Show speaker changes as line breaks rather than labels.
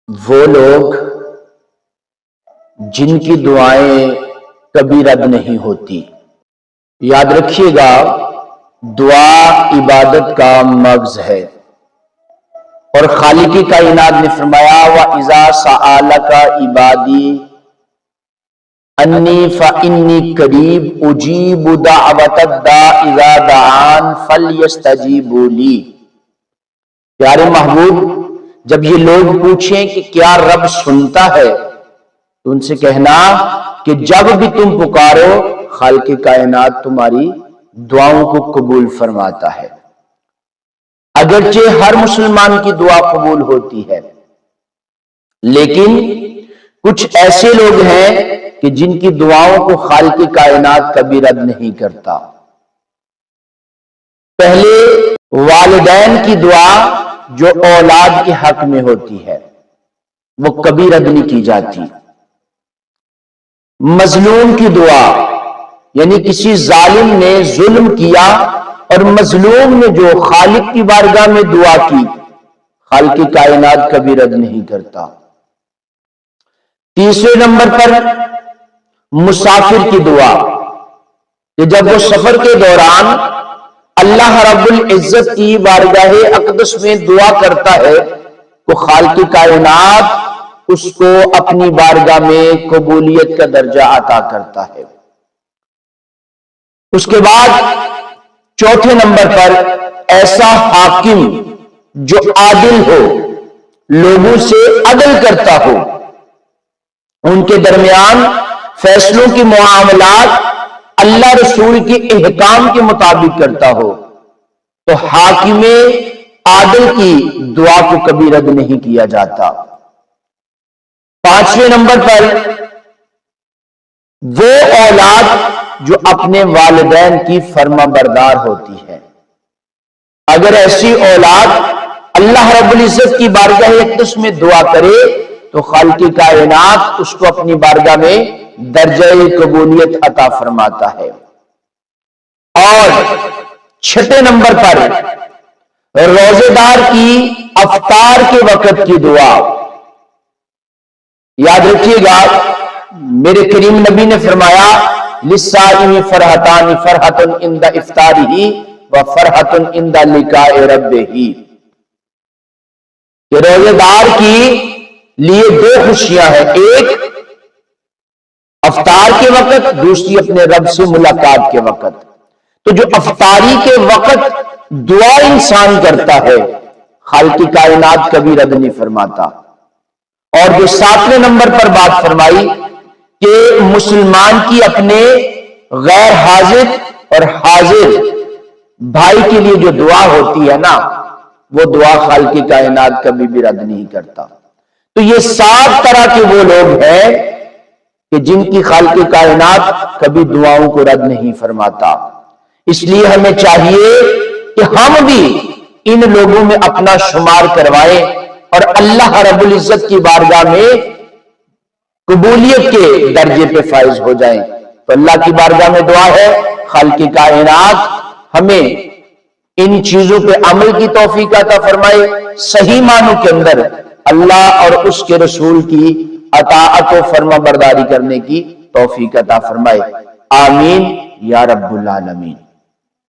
وہ لوگ جن کی دعائیں کبھی رد نہیں ہوتی۔ یاد رکھیے گا، دعا عبادت کا مغز ہے، اور خالق کائنات نے فرمایا وَإِذَا سَأَلَكَ عِبَادِي أَنِّي فَإِنِّي قَرِيبٌ أُجِيبُ دَعْوَةَ الدَّاعِ إِذَا دَعَانِ فَلْيَسْتَجِیبُوا لِی۔ پیارے محبوب، جب یہ لوگ پوچھیں کہ کیا رب سنتا ہے تو ان سے کہنا کہ جب بھی تم پکارو خالق کائنات تمہاری دعاؤں کو قبول فرماتا ہے۔ اگرچہ ہر مسلمان کی دعا قبول ہوتی ہے، لیکن کچھ ایسے لوگ ہیں کہ جن کی دعاؤں کو خالق کائنات کبھی رد نہیں کرتا۔ پہلے والدین کی دعا جو اولاد کے حق میں ہوتی ہے وہ کبھی رد نہیں کی جاتی۔ مظلوم کی دعا، یعنی کسی ظالم نے ظلم کیا اور مظلوم نے جو خالق کی بارگاہ میں دعا کی، خالق کائنات کبھی رد نہیں کرتا۔ تیسرے نمبر پر مسافر کی دعا، کہ جب وہ سفر کے دوران اللہ رب العزت کی بارگاہ اقدس میں دعا کرتا ہے تو خالق کائنات اس کو اپنی بارگاہ میں قبولیت کا درجہ عطا کرتا ہے۔ اس کے بعد چوتھے نمبر پر ایسا حاکم جو عادل ہو، لوگوں سے عدل کرتا ہو، ان کے درمیان فیصلوں کی معاملات اللہ رسول کے احکام کے مطابق کرتا ہو، تو حاکم عادل کی دعا کو کبھی رد نہیں کیا جاتا۔ پانچویں نمبر پر وہ اولاد جو اپنے والدین کی فرما بردار ہوتی ہے۔ اگر ایسی اولاد اللہ رب العزت کی بارگاہ اقدس میں دعا کرے تو خالق کائنات اس کو اپنی بارگاہ میں درجہ قبولیت عطا فرماتا ہے۔ اور چھٹے نمبر پر روزے دار کی افطار کے وقت کی دعا۔ یاد رکھیے گا، میرے کریم نبی نے فرمایا للصائم فرحتان، فرحۃ عند افطارہ وفرحۃ عند لقاء ربہ، کہ روزے دار کی لیے دو خوشیاں ہیں، ایک افطار کے وقت، دوسری اپنے رب سے ملاقات کے وقت۔ تو جو افطاری کے وقت دعا انسان کرتا ہے خالق کائنات کبھی رد نہیں فرماتا۔ اور جو ساتویں نمبر پر بات فرمائی کہ مسلمان کی اپنے غیر حاضر اور حاضر بھائی کے لیے جو دعا ہوتی ہے نا، وہ دعا خالق کائنات کبھی بھی رد نہیں کرتا۔ تو یہ 7 طرح کے وہ لوگ ہیں کہ جن کی خالق کائنات کبھی دعاؤں کو رد نہیں فرماتا۔ اس لیے ہمیں چاہیے کہ ہم بھی ان لوگوں میں اپنا شمار کروائیں اور اللہ رب العزت کی بارگاہ میں قبولیت کے درجے پہ فائز ہو جائیں۔ تو اللہ کی بارگاہ میں دعا ہے خالق کائنات ہمیں ان چیزوں پہ عمل کی توفیق عطا فرمائے، صحیح معنوں کے اندر اللہ اور اس کے رسول کی اطاعت و فرما برداری کرنے کی توفیق عطا فرمائے۔ آمین یا رب العالمین۔